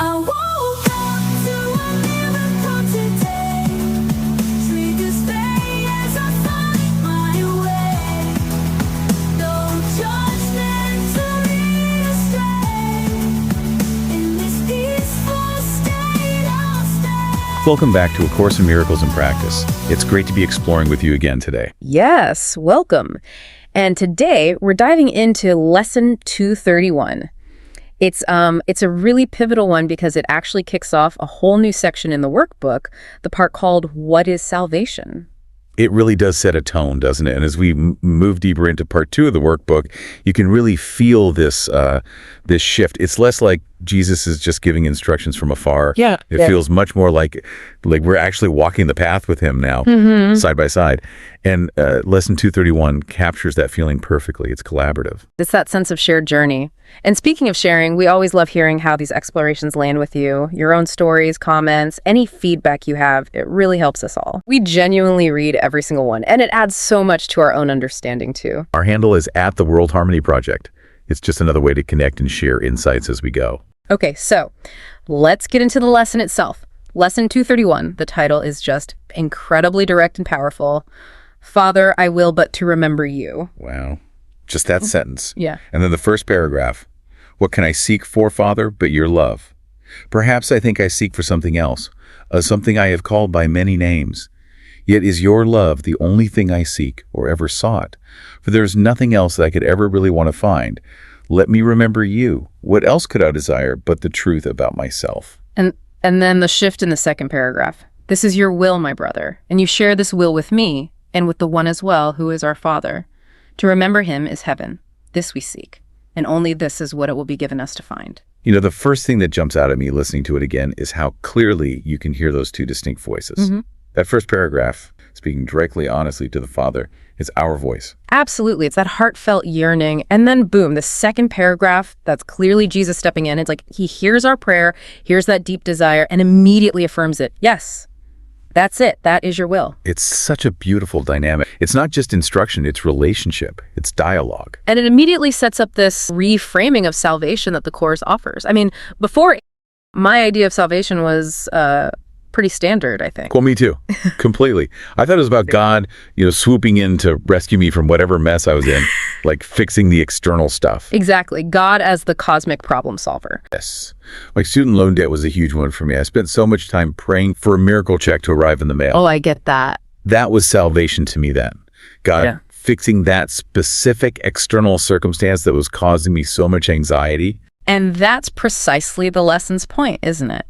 I woke up to a miracle today. Triggers fade as I find my way. No judgment to lead astray. In this peaceful state I'll stay. Welcome back to A Course in Miracles in Practice. It's great to be exploring with you again today. Yes, welcome. And today we're diving into lesson 231. It's a really pivotal one because it actually kicks off a whole new section in the workbook, the part called What is Salvation? It really does set a tone, doesn't it? And as we move deeper into part 2 of the workbook, you can really feel this shift. It's less like Jesus is just giving instructions from afar. It feels much more like we're actually walking the path with him now, side by side. And lesson 231 captures that feeling perfectly. It's collaborative. It's that sense of shared journey. And speaking of sharing, we always love hearing how these explorations land with you. Your own stories, comments, any feedback you have, it really helps us all. We genuinely read every single one, and it adds so much to our own understanding too. Our handle is @TheWorldHarmonyProject. It's just another way to connect and share insights as we go. Okay, so let's get into the lesson itself. Lesson 231, the title is just incredibly direct and powerful. Father, I will but to remember you. Wow. Just that sentence. Yeah. And then the first paragraph. What can I seek for, Father, but your love? Perhaps I think I seek for something else, something I have called by many names. Yet is your love the only thing I seek or ever sought? For there is nothing else that I could ever really want to find. Let me remember you. What else could I desire but the truth about myself? And then the shift in the second paragraph. This is your will, my brother, and you share this will with me and with the one as well who is our Father. To remember him is heaven. This we seek, and only this is what it will be given us to find. You know, the first thing that jumps out at me listening to it again is how clearly you can hear those two distinct voices. That first paragraph, speaking directly, honestly to the Father, is our voice. Absolutely. It's that heartfelt yearning. And then boom, the second paragraph, that's clearly Jesus stepping in. It's like he hears our prayer, hears that deep desire, and immediately affirms it. Yes, that's it. That is your will. It's such a beautiful dynamic. It's not just instruction, it's relationship, it's dialogue. And it immediately sets up this reframing of salvation that the Course offers. I mean, before, my idea of salvation was pretty standard, I think. Well, me too. Completely. I thought it was about God, swooping in to rescue me from whatever mess I was in, like fixing the external stuff. Exactly. God as the cosmic problem solver. Yes. Like student loan debt was a huge one for me. I spent so much time praying for a miracle check to arrive in the mail. Oh, I get that. That was salvation to me then. God fixing that specific external circumstance that was causing me so much anxiety. And that's precisely the lesson's point, isn't it?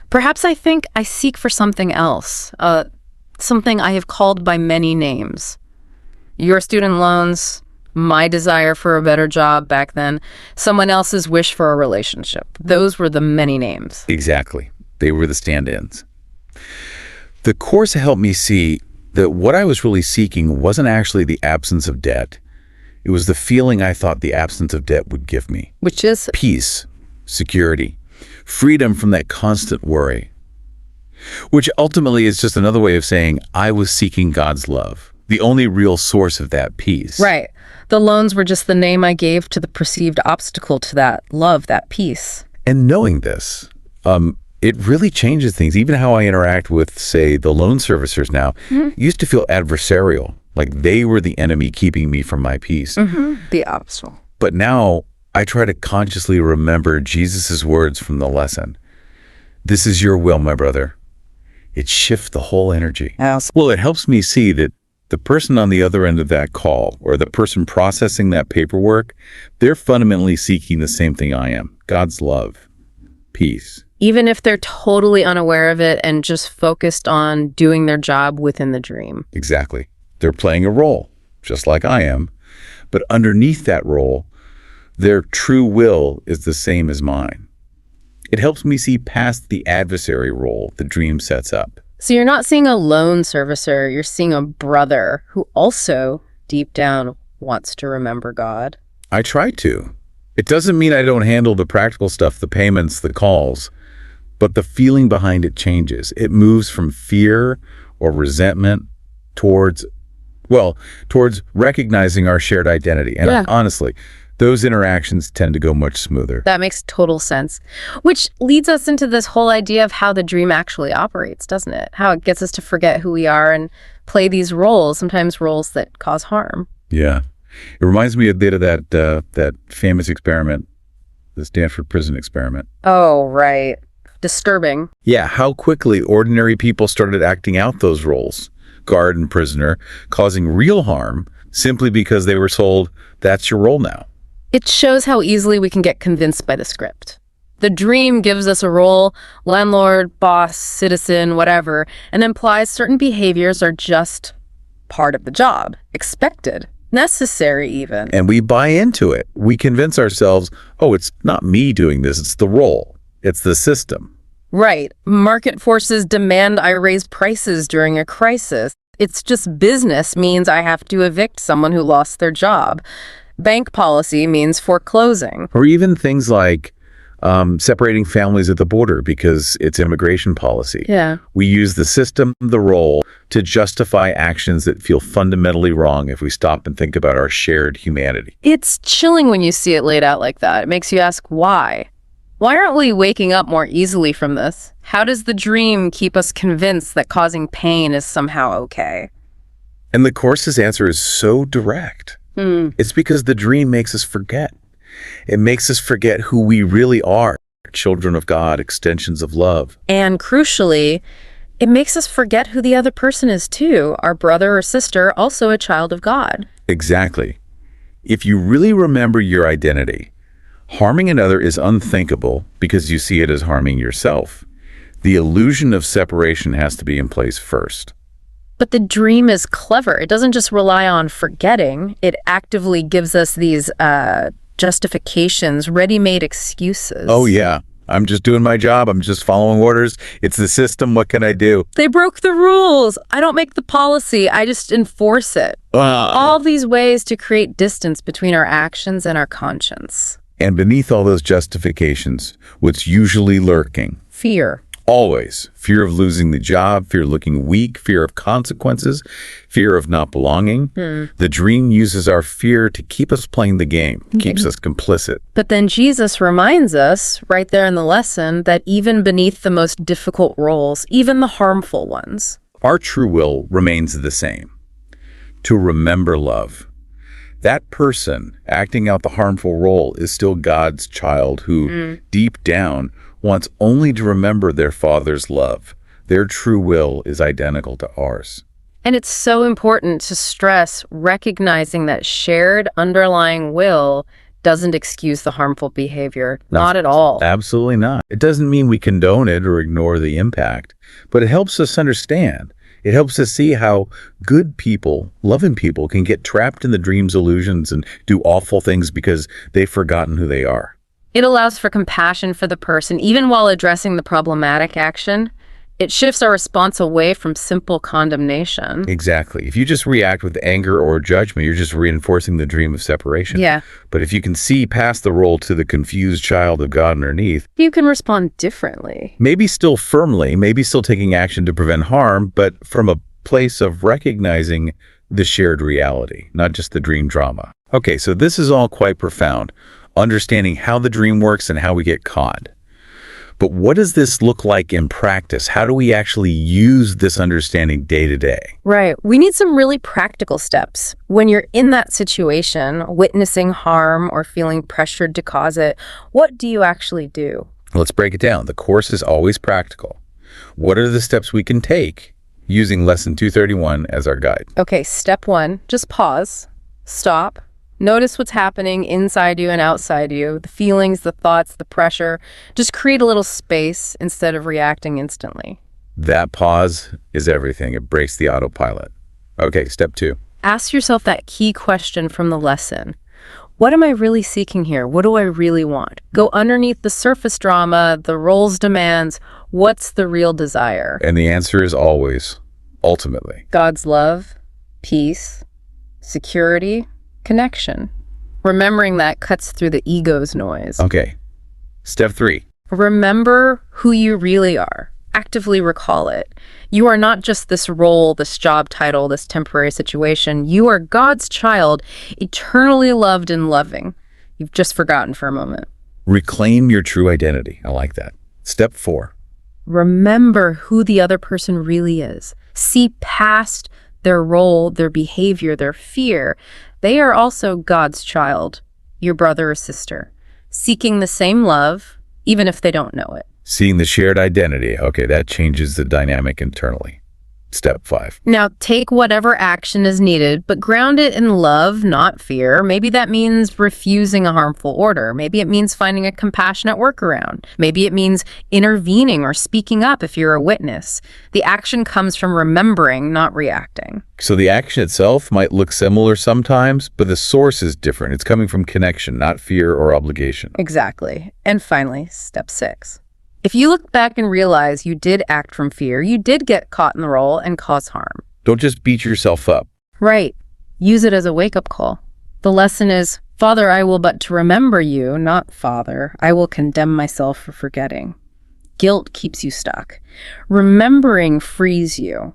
Perhaps I think I seek for something else, something I have called by many names. Your student loans, my desire for a better job back then, someone else's wish for a relationship. Those were the many names. Exactly. They were the stand-ins. The Course helped me see that what I was really seeking wasn't actually the absence of debt. It was the feeling I thought the absence of debt would give me. Which is? Peace, security, freedom from that constant worry, which ultimately is just another way of saying I was seeking God's love, the only real source of that peace. Right. The loans were just the name I gave to the perceived obstacle to that love, that peace. And knowing this, it really changes things. Even how I interact with, say, the loan servicers now used to feel adversarial, like they were the enemy keeping me from my peace. The obstacle. But now I try to consciously remember Jesus's words from the lesson. This is your will, my brother. It shifts the whole energy. Yes. Well, it helps me see that the person on the other end of that call, or the person processing that paperwork, they're fundamentally seeking the same thing I am. God's love, peace. Even if they're totally unaware of it and just focused on doing their job within the dream. Exactly. They're playing a role, just like I am. But underneath that role, their true will is the same as mine. It helps me see past the adversary role the dream sets up. So you're not seeing a loan servicer, you're seeing a brother who also, deep down, wants to remember God. I try to. It doesn't mean I don't handle the practical stuff, the payments, the calls, but the feeling behind it changes. It moves from fear or resentment towards recognizing our shared identity. And honestly, those interactions tend to go much smoother. That makes total sense. Which leads us into this whole idea of how the dream actually operates, doesn't it? How it gets us to forget who we are and play these roles, sometimes roles that cause harm. Yeah. It reminds me a bit of that famous experiment, the Stanford Prison Experiment. Oh, right. Disturbing. Yeah, how quickly ordinary people started acting out those roles, guard and prisoner, causing real harm simply because they were told, that's your role now. It shows how easily we can get convinced by the script. The dream gives us a role, landlord, boss, citizen, whatever, and implies certain behaviors are just part of the job, expected, necessary even. And we buy into it. We convince ourselves, oh, it's not me doing this, it's the role. It's the system. Right. Market forces demand I raise prices during a crisis. It's just business means I have to evict someone who lost their job. Bank policy means foreclosing. Or even things like separating families at the border because it's immigration policy. Yeah. We use the system, the role, to justify actions that feel fundamentally wrong if we stop and think about our shared humanity. It's chilling when you see it laid out like that. It makes you ask why. Why aren't we waking up more easily from this? How does the dream keep us convinced that causing pain is somehow okay? And the Course's answer is so direct. It's because the dream makes us forget. It makes us forget who we really are, children of God, extensions of love. And crucially, it makes us forget who the other person is too, our brother or sister, also a child of God. Exactly. If you really remember your identity, harming another is unthinkable because you see it as harming yourself. The illusion of separation has to be in place first. But the dream is clever. It doesn't just rely on forgetting. It actively gives us these justifications, ready-made excuses. Oh, yeah. I'm just doing my job. I'm just following orders. It's the system. What can I do? They broke the rules. I don't make the policy. I just enforce it. All these ways to create distance between our actions and our conscience. And beneath all those justifications, what's usually lurking? Fear. Always. Fear of losing the job, fear of looking weak, fear of consequences, fear of not belonging. The dream uses our fear to keep us playing the game, keeps us complicit. But then Jesus reminds us, right there in the lesson, that even beneath the most difficult roles, even the harmful ones, Our true will remains the same. To remember love. That person acting out the harmful role is still God's child who, deep down, wants only to remember their Father's love. Their true will is identical to ours. And it's so important to stress recognizing that shared underlying will doesn't excuse the harmful behavior. Not at all. Absolutely not. It doesn't mean we condone it or ignore the impact, but it helps us understand. It helps us see how good people, loving people, can get trapped in the dream's illusions and do awful things because they've forgotten who they are. It allows for compassion for the person, even while addressing the problematic action. It shifts our response away from simple condemnation. Exactly. If you just react with anger or judgment, you're just reinforcing the dream of separation. Yeah. But if you can see past the role to the confused child of God underneath, You can respond differently. maybe still firmly, maybe still taking action to prevent harm, but from a place of recognizing the shared reality, not just the dream drama. Okay, so this is all quite profound, understanding how the dream works and how we get caught. But what does this look like in practice? How do we actually use this understanding day to day? Right. We need some really practical steps. When you're in that situation, witnessing harm or feeling pressured to cause it, what do you actually do? Let's break it down. The course is always practical. What are the steps we can take using Lesson 231 as our guide? Okay, step 1, just pause, stop, notice what's happening inside you and outside you, the feelings, the thoughts, the pressure. Just create a little space instead of reacting instantly. That pause is everything. It breaks the autopilot. Okay, step 2. Ask yourself that key question from the lesson. What am I really seeking here? What do I really want? Go underneath the surface drama, the role's demands. What's the real desire? And the answer is always, ultimately. God's love, peace, security, connection. Remembering that cuts through the ego's noise. Okay, step 3. Remember who you really are. Actively recall it. You are not just this role, this job title, this temporary situation. You are God's child, eternally loved and loving. you've just forgotten for a moment. Reclaim your true identity. I like that. Step 4. Remember who the other person really is. See past their role, their behavior, their fear. They are also God's child, your brother or sister, seeking the same love, even if they don't know it. Seeing the shared identity. Okay, that changes the dynamic internally. Step 5. Now, take whatever action is needed, but ground it in love, not fear. Maybe that means refusing a harmful order. Maybe it means finding a compassionate workaround. Maybe it means intervening or speaking up if you're a witness. The action comes from remembering, not reacting. So the action itself might look similar sometimes, but the source is different. It's coming from connection, not fear or obligation. Exactly. And finally, step 6. If you look back and realize you did act from fear, you did get caught in the role and cause harm. Don't just beat yourself up. Right. Use it as a wake-up call. The lesson is, Father, I will but to remember you, not Father, I will condemn myself for forgetting. Guilt keeps you stuck. Remembering frees you.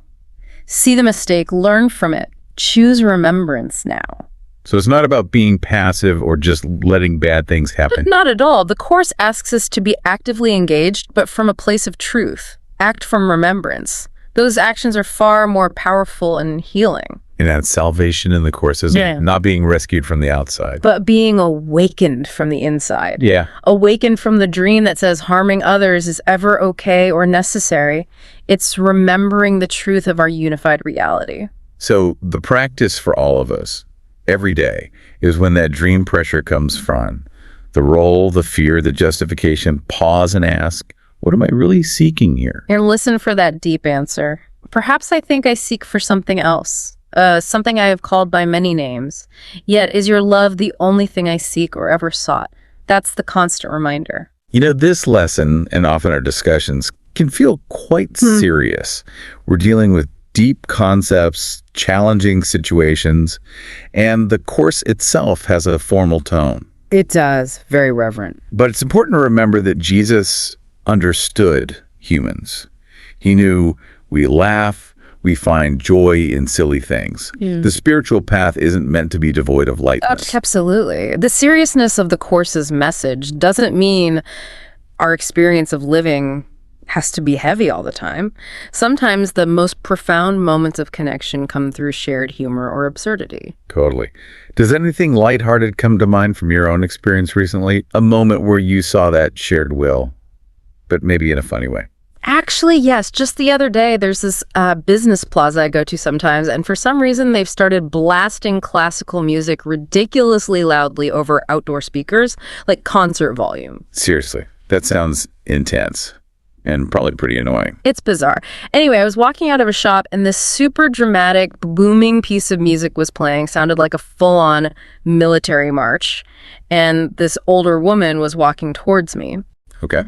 See the mistake, learn from it. Choose remembrance now. So it's not about being passive or just letting bad things happen. Not at all. The Course asks us to be actively engaged, but from a place of truth. Act from remembrance. Those actions are far more powerful and healing. And that's salvation in the Course, isn't it? Not being rescued from the outside. But being awakened from the inside. Yeah. Awakened from the dream that says harming others is ever okay or necessary. It's remembering the truth of our unified reality. So the practice for all of us every day is when that dream pressure comes from the role, the fear, the justification, pause and ask, what am I really seeking here? And listen for that deep answer. Perhaps I think I seek for something else, something I have called by many names. Yet is your love the only thing I seek or ever sought? That's the constant reminder. You know, this lesson and often our discussions can feel quite serious. We're dealing with deep concepts, challenging situations, and the Course itself has a formal tone. It does. Very reverent. But it's important to remember that Jesus understood humans. He knew we laugh, we find joy in silly things. The spiritual path isn't meant to be devoid of lightness. Absolutely. The seriousness of the Course's message doesn't mean our experience of living has to be heavy all the time. Sometimes the most profound moments of connection come through shared humor or absurdity. Totally. Does anything lighthearted come to mind from your own experience recently? A moment where you saw that shared will, but maybe in a funny way. Actually, yes. Just the other day, there's this business plaza I go to sometimes, and for some reason, they've started blasting classical music ridiculously loudly over outdoor speakers, like concert volume. Seriously, that sounds intense. And probably pretty annoying. It's bizarre. Anyway, I was walking out of a shop and this super dramatic, booming piece of music was playing, sounded like a full-on military march. And this older woman was walking towards me. Okay.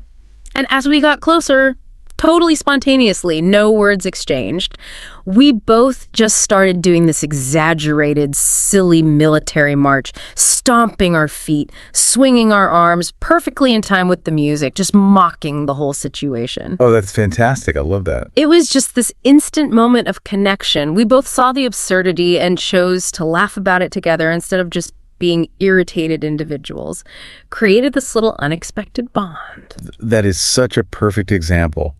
And as we got closer, totally spontaneously, no words exchanged, we both just started doing this exaggerated, silly military march, stomping our feet, swinging our arms, perfectly in time with the music, just mocking the whole situation. Oh, that's fantastic. I love that. It was just this instant moment of connection. We both saw the absurdity and chose to laugh about it together instead of just being irritated individuals. Created this little unexpected bond. That is such a perfect example.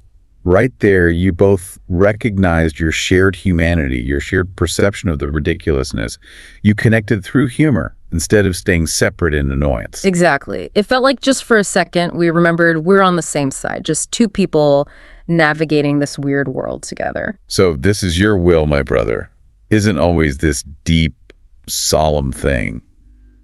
Right there, you both recognized your shared humanity, your shared perception of the ridiculousness. You connected through humor instead of staying separate in annoyance. Exactly. It felt like just for a second, we remembered we're on the same side, just two people navigating this weird world together. So this is your will, my brother, isn't always this deep, solemn thing.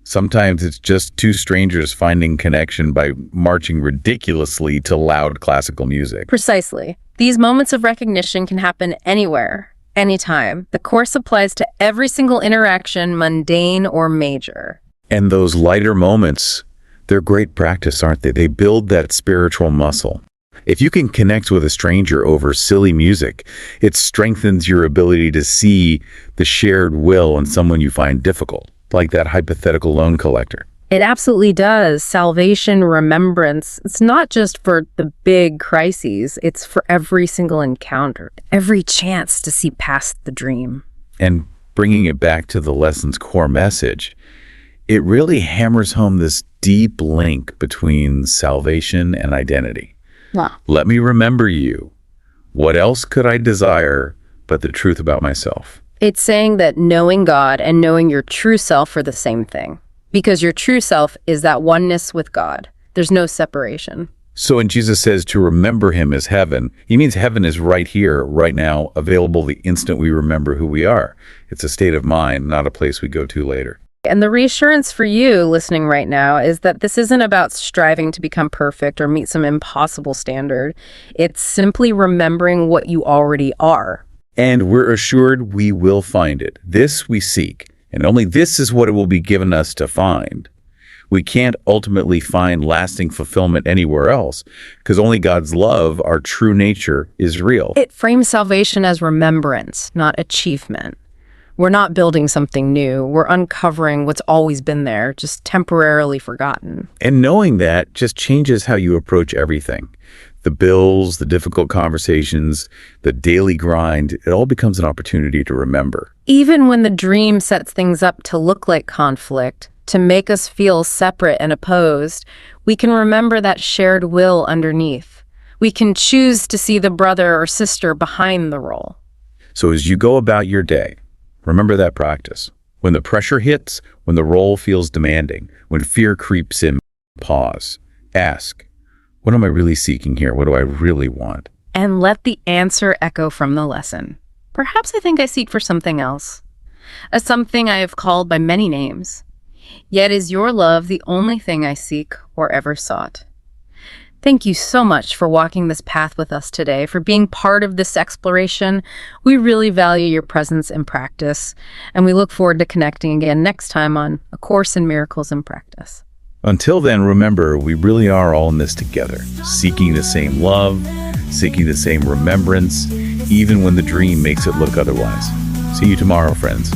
Sometimes it's just two strangers finding connection by marching ridiculously to loud classical music. Precisely. These moments of recognition can happen anywhere, anytime. The Course applies to every single interaction, mundane or major. And those lighter moments, they're great practice, aren't they? They build that spiritual muscle. If you can connect with a stranger over silly music, it strengthens your ability to see the shared will in someone you find difficult, like that hypothetical loan collector. It absolutely does. Salvation, remembrance, it's not just for the big crises, it's for every single encounter, every chance to see past the dream. And bringing it back to the lesson's core message, It really hammers home this deep link between salvation and identity. Wow. Let me remember you. What else could I desire but the truth about myself? It's saying that knowing God and knowing your true self are the same thing, because your true self is that oneness with God. There's no separation. So when Jesus says to remember him as heaven, he means heaven is right here, right now, available the instant we remember who we are. It's a state of mind, not a place we go to later. And the reassurance for you listening right now is that this isn't about striving to become perfect or meet some impossible standard. It's simply remembering what you already are. And we're assured we will find it. This we seek, and only this is what it will be given us to find. We can't ultimately find lasting fulfillment anywhere else, because only God's love, our true nature, is real. It frames salvation as remembrance, not achievement. We're not building something new. We're uncovering what's always been there, just temporarily forgotten. And knowing that just changes how you approach everything. The bills, the difficult conversations, the daily grind, it all becomes an opportunity to remember. Even when the dream sets things up to look like conflict, to make us feel separate and opposed, we can remember that shared will underneath. We can choose to see the brother or sister behind the role. So as you go about your day, remember that practice. When the pressure hits, when the role feels demanding, when fear creeps in, pause. Ask, what am I really seeking here? What do I really want? And let the answer echo from the lesson. Perhaps I think I seek for something else. A something I have called by many names. Yet is your love the only thing I seek or ever sought. Thank you so much for walking this path with us today, for being part of this exploration. We really value your presence and practice, and we look forward to connecting again next time on A Course in Miracles in Practice. Until then, remember, we really are all in this together, seeking the same love, seeking the same remembrance, even when the dream makes it look otherwise. See you tomorrow, friends.